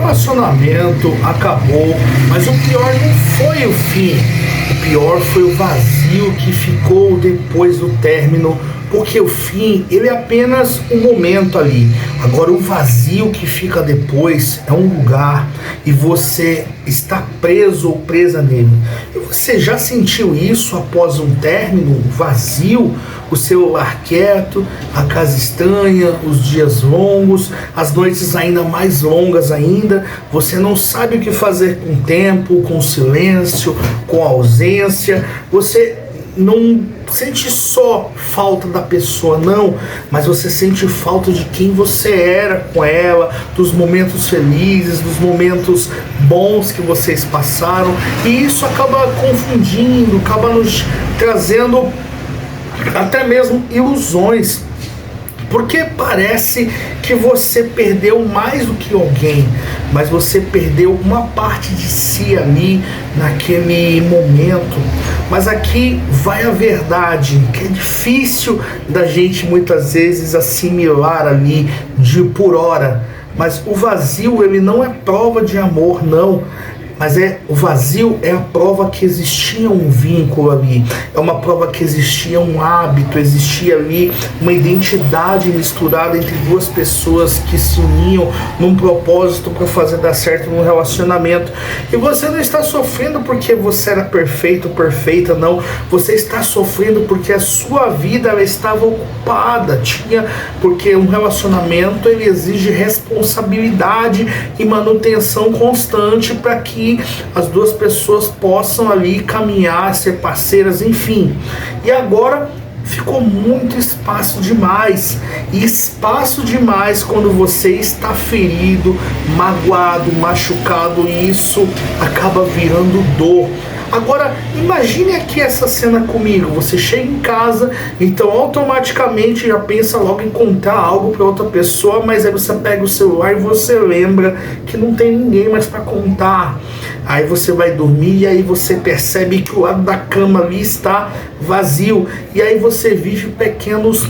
relacionamento acabou, mas o pior não foi o fim. O pior foi o vazio que ficou depois do término, porque o fim, ele é apenas um momento ali. Agora o vazio que fica depois é um lugar e você está preso ou presa nele. E você já sentiu isso após um término, um vazio? O celular quieto, a casa estranha, os dias longos, as noites ainda mais longas ainda. Você não sabe o que fazer com o tempo, com o silêncio, com a ausência. Você não sente só falta da pessoa, não, mas você sente falta de quem você era com ela, dos momentos felizes, dos momentos bons que vocês passaram, e isso acaba confundindo, acaba nos trazendo até mesmo ilusões, porque parece que você perdeu mais do que alguém, mas você perdeu uma parte de si ali naquele momento. Mas aqui vai a verdade, que é difícil da gente muitas vezes assimilar ali de por hora. Mas o vazio, ele não é prova de amor, não. Mas o vazio é a prova que existia um vínculo ali, é uma prova que existia um hábito, existia ali uma identidade misturada entre duas pessoas que se uniam num propósito para fazer dar certo num relacionamento. E você não está sofrendo porque você era perfeito, perfeita, não. Você está sofrendo porque a sua vida ela estava ocupada, porque um relacionamento ele exige responsabilidade e manutenção constante para que as duas pessoas possam ali caminhar, ser parceiras, enfim. E agora ficou muito espaço demais. E espaço demais quando você está ferido, magoado, machucado, e isso acaba virando dor. Agora, imagine aqui essa cena comigo. Você chega em casa, então automaticamente já pensa logo em contar algo para outra pessoa, mas aí você pega o celular e você lembra que não tem ninguém mais para contar. Aí você vai dormir e aí você percebe que o lado da cama ali está vazio. E aí você vive pequenos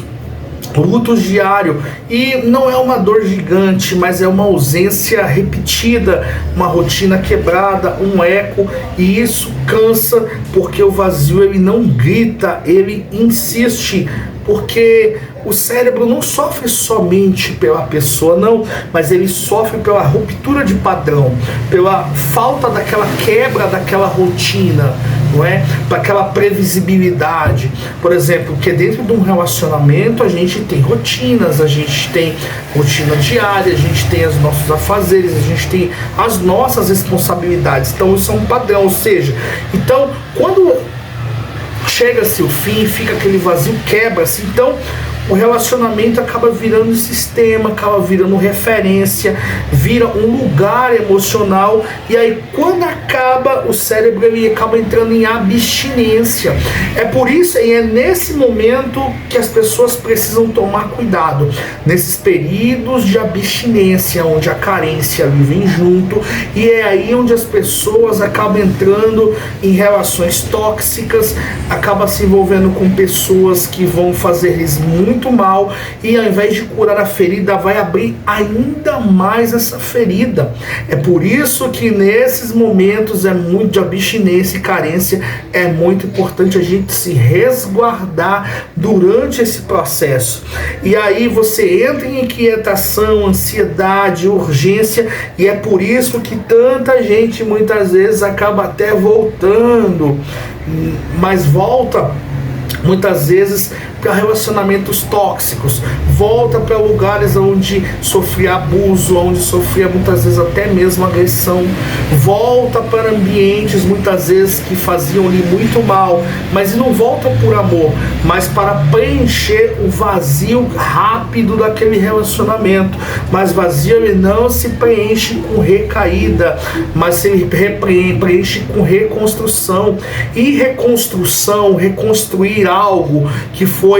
lutos diários, e não é uma dor gigante, mas é uma ausência repetida, uma rotina quebrada, um eco, e isso cansa, porque o vazio ele não grita, ele insiste, porque o cérebro não sofre somente pela pessoa, não, mas ele sofre pela ruptura de padrão, pela falta daquela quebra daquela rotina, não é? Para aquela previsibilidade. Por exemplo, que dentro de um relacionamento a gente tem rotinas, a gente tem rotina diária, a gente tem os nossos afazeres, a gente tem as nossas responsabilidades. Então isso é um padrão, ou seja, então quando chega-se o fim, fica aquele vazio, quebra-se, então o relacionamento acaba virando sistema, acaba virando referência, vira um lugar emocional, e aí quando acaba, o cérebro ele acaba entrando em abstinência. É por isso, e é nesse momento que as pessoas precisam tomar cuidado, nesses períodos de abstinência, onde a carência ali vem junto, e é aí onde as pessoas acabam entrando em relações tóxicas, acabam se envolvendo com pessoas que vão fazer-lhes muito mal, e ao invés de curar a ferida, vai abrir ainda mais essa ferida. É por isso que nesses momentos é muito de abstinência e carência, é muito importante a gente se resguardar durante esse processo. E aí você entra em inquietação, ansiedade, urgência, e é por isso que tanta gente muitas vezes acaba até voltando, mas volta muitas vezes para relacionamentos tóxicos, volta para lugares onde sofria abuso, onde sofria muitas vezes até mesmo agressão, volta para ambientes muitas vezes que faziam-lhe muito mal, mas não volta por amor, mas para preencher o vazio rápido daquele relacionamento. Mas vazio ele não se preenche com recaída, mas se preenche com reconstrução. E reconstrução, reconstruir algo que foi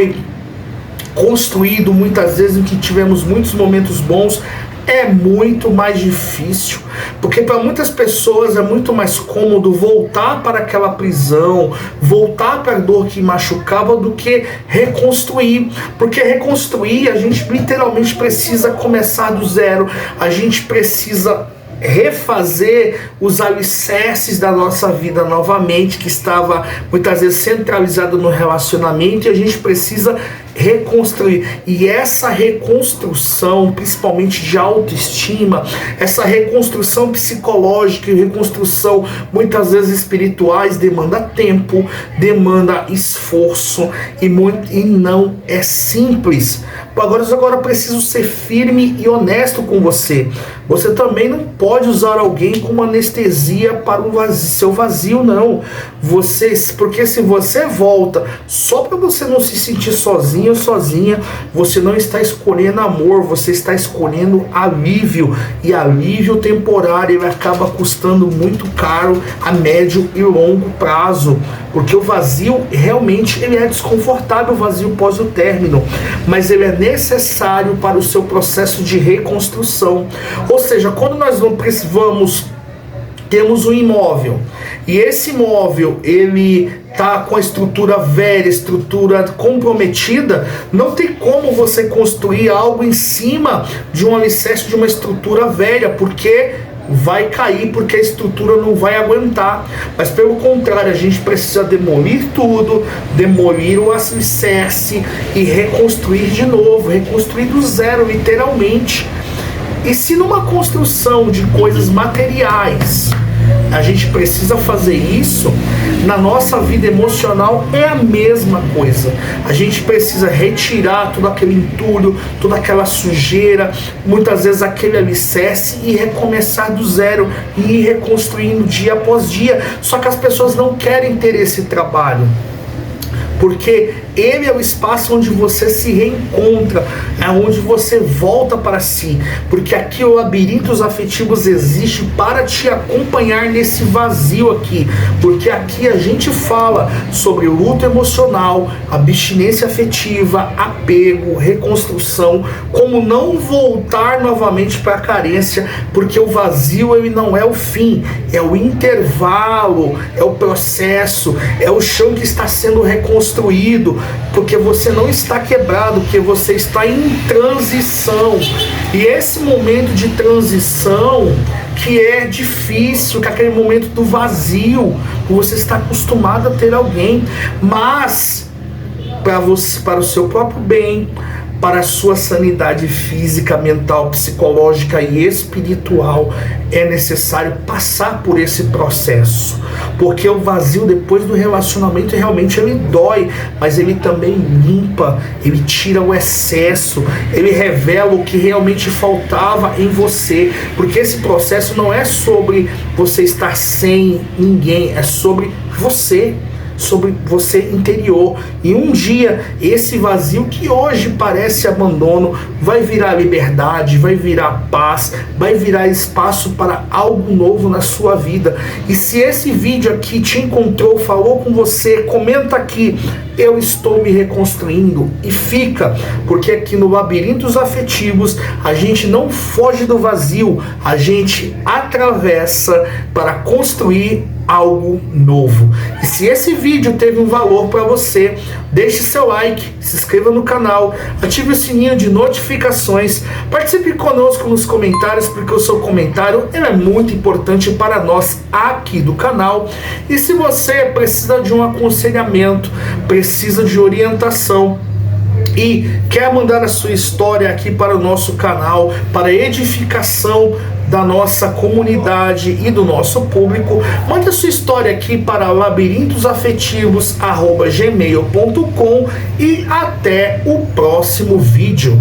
construído muitas vezes em que tivemos muitos momentos bons, é muito mais difícil, porque para muitas pessoas é muito mais cômodo voltar para aquela prisão, voltar para a dor que machucava, do que reconstruir, porque reconstruir a gente literalmente precisa começar do zero, a gente precisa refazer os alicerces da nossa vida novamente, que estava muitas vezes centralizado no relacionamento, e a gente precisa reconstruir. E essa reconstrução, principalmente de autoestima, essa reconstrução psicológica e reconstrução muitas vezes espirituais, demanda tempo, demanda esforço, e não é simples. Agora preciso ser firme e honesto com você. Você também não pode usar alguém como anestesia para o seu vazio, não. Porque se você volta só para você não se sentir sozinho ou sozinha, você não está escolhendo amor, você está escolhendo alívio. E alívio temporário, ele acaba custando muito caro a médio e longo prazo. Porque o vazio realmente ele é desconfortável, o vazio pós o término, mas ele é necessário para o seu processo de reconstrução. Ou seja, quando nós temos um imóvel, e esse imóvel ele tá com a estrutura velha, estrutura comprometida, não tem como você construir algo em cima de um alicerce de uma estrutura velha, porque vai cair, porque a estrutura não vai aguentar. Mas pelo contrário, a gente precisa demolir tudo, demolir o alicerce e reconstruir de novo, reconstruir do zero, literalmente. E se numa construção de coisas materiais a gente precisa fazer isso, na nossa vida emocional é a mesma coisa. A gente precisa retirar todo aquele entulho, toda aquela sujeira, muitas vezes aquele alicerce, e recomeçar do zero e ir reconstruindo dia após dia. Só que as pessoas não querem ter esse trabalho, porque ele é o espaço onde você se reencontra, é onde você volta para si, porque aqui o Labirintos Afetivos existe para te acompanhar nesse vazio aqui, porque aqui a gente fala sobre luto emocional, abstinência afetiva, apego, reconstrução, como não voltar novamente para a carência, porque o vazio ele não é o fim, é o intervalo, é o processo, é o chão que está sendo reconstruído, porque você não está quebrado, porque você está em transição. E esse momento de transição que é difícil, que é aquele momento do vazio, você está acostumado a ter alguém, mas para o seu próprio bem, para a sua sanidade física, mental, psicológica e espiritual, é necessário passar por esse processo, porque o vazio depois do relacionamento realmente ele dói, mas ele também limpa, ele tira o excesso, ele revela o que realmente faltava em você, porque esse processo não é sobre você estar sem ninguém, é sobre você interior. E um dia esse vazio que hoje parece abandono vai virar liberdade, vai virar paz, vai virar espaço para algo novo na sua vida. E se esse vídeo aqui te encontrou, falou com você, comenta aqui: eu estou me reconstruindo. E fica, porque aqui no Labirintos Afetivos a gente não foge do vazio, a gente atravessa para construir algo novo. E se esse vídeo teve um valor para você, deixe seu like, se inscreva no canal, ative o sininho de notificações, participe conosco nos comentários, porque o seu comentário é muito importante para nós aqui do canal. E se você precisa de um aconselhamento, precisa de orientação e quer mandar a sua história aqui para o nosso canal, para edificação da nossa comunidade e do nosso público, mande a sua história aqui para labirintosafetivos@gmail.com, e até o próximo vídeo.